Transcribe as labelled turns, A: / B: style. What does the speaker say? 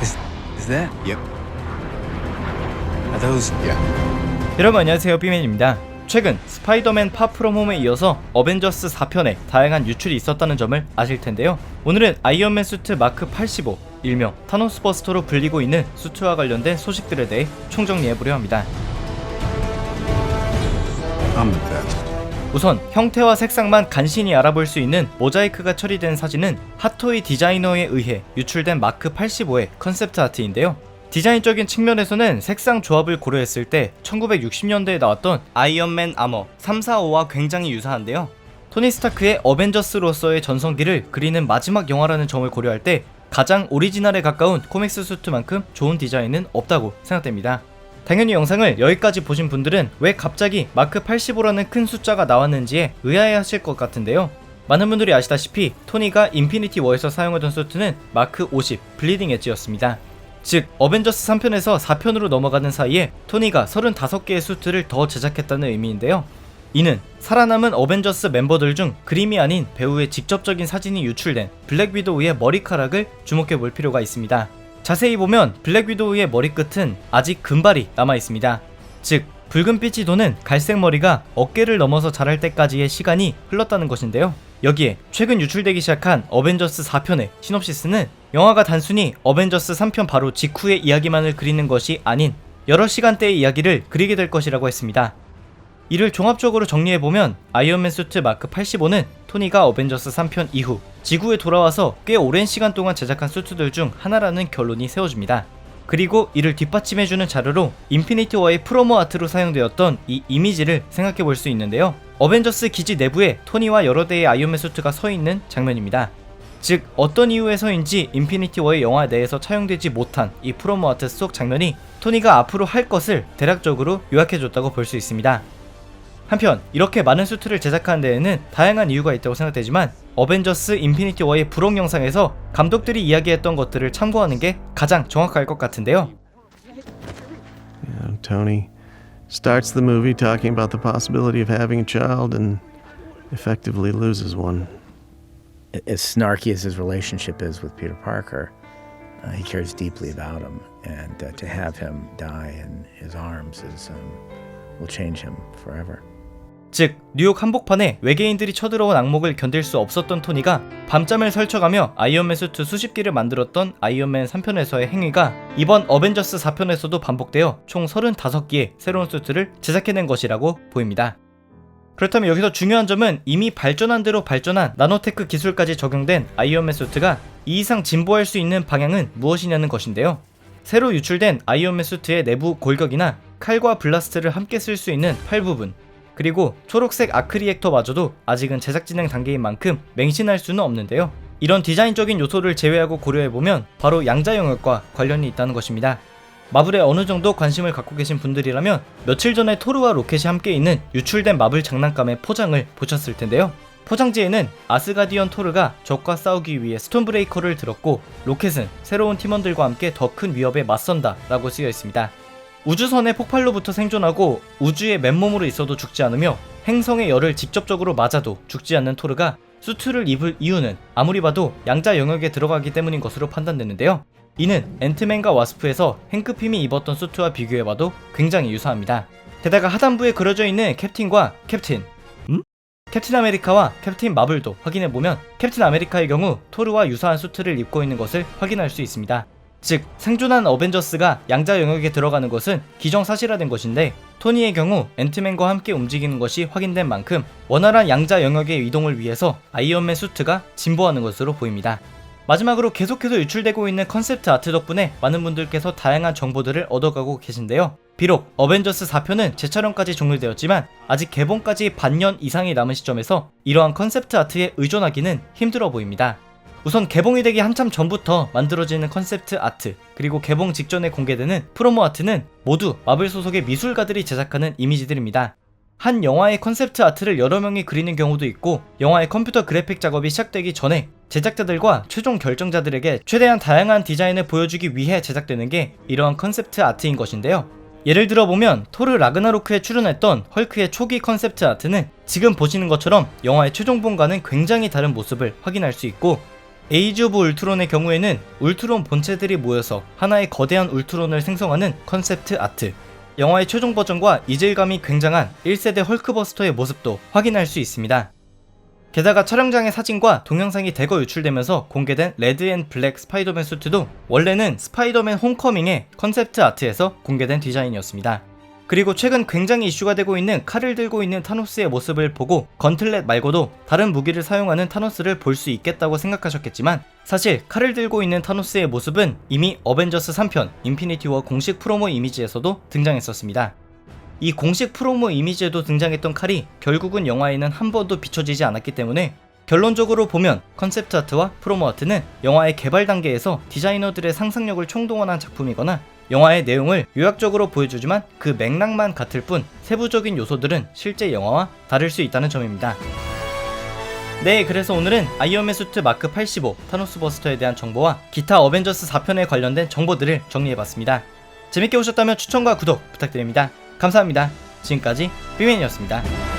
A: Is that?
B: Yep.
A: Are those?
B: Yeah.
C: 여러분 안녕하세요, 삐맨입니다. 최근 스파이더맨 파프롬 홈에 이어서 어벤져스 4편에 다양한 유출이 있었다는 점을 아실 텐데요. 오늘은 아이언맨 수트 마크 85, 일명 타노스 버스터로 불리고 있는 수트와 관련된 소식들에 대해 총정리해보려 합니다.
B: I'm the best.
C: 우선 형태와 색상만 간신히 알아볼 수 있는 모자이크가 처리된 사진은 핫토이 디자이너에 의해 유출된 마크 85의 컨셉트 아트인데요. 디자인적인 측면에서는 색상 조합을 고려했을 때 1960년대에 나왔던 아이언맨 아머 345와 굉장히 유사한데요. 토니 스타크의 어벤져스로서의 전성기를 그리는 마지막 영화라는 점을 고려할 때 가장 오리지널에 가까운 코믹스 수트만큼 좋은 디자인은 없다고 생각됩니다. 당연히 영상을 여기까지 보신 분들은 왜 갑자기 마크 85라는 큰 숫자가 나왔는지에 의아해하실 것 같은데요. 많은 분들이 아시다시피 토니가 인피니티 워에서 사용하던 수트는 마크 50 블리딩 엣지였습니다. 즉 어벤져스 3편에서 4편으로 넘어가는 사이에 토니가 35개의 수트를 더 제작했다는 의미인데요. 이는 살아남은 어벤져스 멤버들 중 그림이 아닌 배우의 직접적인 사진이 유출된 블랙 위도우의 머리카락을 주목해 볼 필요가 있습니다. 자세히 보면 블랙 위도우의 머리끝은 아직 금발이 남아있습니다. 즉 붉은빛이 도는 갈색 머리가 어깨를 넘어서 자랄 때까지의 시간이 흘렀다는 것인데요. 여기에 최근 유출되기 시작한 어벤져스 4편의 시놉시스는 영화가 단순히 어벤져스 3편 바로 직후의 이야기만을 그리는 것이 아닌 여러 시간대의 이야기를 그리게 될 것이라고 했습니다. 이를 종합적으로 정리해보면 아이언맨 수트 마크 85는 토니가 어벤져스 3편 이후 지구에 돌아와서 꽤 오랜 시간 동안 제작한 수트들 중 하나라는 결론이 세워집니다. 그리고 이를 뒷받침해주는 자료로 인피니티 워의 프로모 아트로 사용되었던 이 이미지를 생각해볼 수 있는데요. 어벤져스 기지 내부에 토니와 여러 대의 아이언맨 수트가 서있는 장면입니다. 즉 어떤 이유에서인지 인피니티 워의 영화 내에서 차용되지 못한 이 프로모 아트 속 장면이 토니가 앞으로 할 것을 대략적으로 요약해줬다고 볼 수 있습니다. 한편 이렇게 많은 수트를 제작하는 데에는 다양한 이유가 있다고 생각되지만 어벤져스 인피니티 워의 부록 영상에서 감독들이 이야기했던 것들을 참고하는 게 가장 정확할 것 같은데요.
D: Yeah, Tony starts the movie talking about the possibility of having a child and effectively loses one.
E: As snarky as his relationship is with Peter Parker, he cares deeply about him, and to have him die in his arms will change him forever.
C: 즉 뉴욕 한복판에 외계인들이 쳐들어온 악몽을 견딜 수 없었던 토니가 밤잠을 설쳐가며 아이언맨 수트 수십 개를 만들었던 아이언맨 3편에서의 행위가 이번 어벤져스 4편에서도 반복되어 총 35개의 새로운 수트를 제작해낸 것이라고 보입니다. 그렇다면 여기서 중요한 점은 이미 발전한 대로 발전한 나노테크 기술까지 적용된 아이언맨 수트가 이 이상 진보할 수 있는 방향은 무엇이냐는 것인데요. 새로 유출된 아이언맨 수트의 내부 골격이나 칼과 블라스트를 함께 쓸 수 있는 팔 부분, 그리고 초록색 아크 리액터마저도 아직은 제작 진행 단계인 만큼 맹신할 수는 없는데요. 이런 디자인적인 요소를 제외하고 고려해보면 바로 양자 영역과 관련이 있다는 것입니다. 마블에 어느 정도 관심을 갖고 계신 분들이라면 며칠 전에 토르와 로켓이 함께 있는 유출된 마블 장난감의 포장을 보셨을 텐데요. 포장지에는 아스가디언 토르가 적과 싸우기 위해 스톤브레이커를 들었고 로켓은 새로운 팀원들과 함께 더 큰 위협에 맞선다 라고 쓰여 있습니다. 우주선의 폭발로부터 생존하고 우주에 맨몸으로 있어도 죽지 않으며 행성의 열을 직접적으로 맞아도 죽지 않는 토르가 수트를 입을 이유는 아무리 봐도 양자 영역에 들어가기 때문인 것으로 판단되는데요. 이는 앤트맨과 와스프에서 행크 핌이 입었던 수트와 비교해봐도 굉장히 유사합니다. 게다가 하단부에 그려져 있는 캡틴과 캡틴 아메리카와 캡틴 마블도 확인해보면 캡틴 아메리카의 경우 토르와 유사한 수트를 입고 있는 것을 확인할 수 있습니다. 즉 생존한 어벤져스가 양자 영역에 들어가는 것은 기정사실화된 것인데 토니의 경우 앤트맨과 함께 움직이는 것이 확인된 만큼 원활한 양자 영역의 이동을 위해서 아이언맨 수트가 진보하는 것으로 보입니다. 마지막으로 계속해서 유출되고 있는 컨셉트 아트 덕분에 많은 분들께서 다양한 정보들을 얻어가고 계신데요. 비록 어벤져스 4편은 재촬영까지 종료되었지만 아직 개봉까지 반년 이상이 남은 시점에서 이러한 컨셉트 아트에 의존하기는 힘들어 보입니다. 우선 개봉이 되기 한참 전부터 만들어지는 컨셉트 아트, 그리고 개봉 직전에 공개되는 프로모 아트는 모두 마블 소속의 미술가들이 제작하는 이미지들입니다. 한 영화의 컨셉트 아트를 여러 명이 그리는 경우도 있고 영화의 컴퓨터 그래픽 작업이 시작되기 전에 제작자들과 최종 결정자들에게 최대한 다양한 디자인을 보여주기 위해 제작되는 게 이러한 컨셉트 아트인 것인데요. 예를 들어보면 토르 라그나로크에 출연했던 헐크의 초기 컨셉트 아트는 지금 보시는 것처럼 영화의 최종본과는 굉장히 다른 모습을 확인할 수 있고 에이지 오브 울트론의 경우에는 울트론 본체들이 모여서 하나의 거대한 울트론을 생성하는 컨셉트 아트, 영화의 최종 버전과 이질감이 굉장한 1세대 헐크버스터의 모습도 확인할 수 있습니다. 게다가 촬영장의 사진과 동영상이 대거 유출되면서 공개된 레드 앤 블랙 스파이더맨 수트도 원래는 스파이더맨 홈커밍의 컨셉트 아트에서 공개된 디자인이었습니다. 그리고 최근 굉장히 이슈가 되고 있는 칼을 들고 있는 타노스의 모습을 보고 건틀렛 말고도 다른 무기를 사용하는 타노스를 볼 수 있겠다고 생각하셨겠지만, 사실 칼을 들고 있는 타노스의 모습은 이미 어벤져스 3편 인피니티 워 공식 프로모 이미지에서도 등장했었습니다. 이 공식 프로모 이미지에도 등장했던 칼이 결국은 영화에는 한 번도 비춰지지 않았기 때문에 결론적으로 보면 컨셉트 아트와 프로모 아트는 영화의 개발 단계에서 디자이너들의 상상력을 총동원한 작품이거나 영화의 내용을 요약적으로 보여주지만 그 맥락만 같을 뿐 세부적인 요소들은 실제 영화와 다를 수 있다는 점입니다. 네, 그래서 오늘은 아이언맨 수트 마크 85 타노스 버스터에 대한 정보와 기타 어벤져스 4편에 관련된 정보들을 정리해봤습니다. 재밌게 보셨다면 추천과 구독 부탁드립니다. 감사합니다. 지금까지 삐맨이었습니다.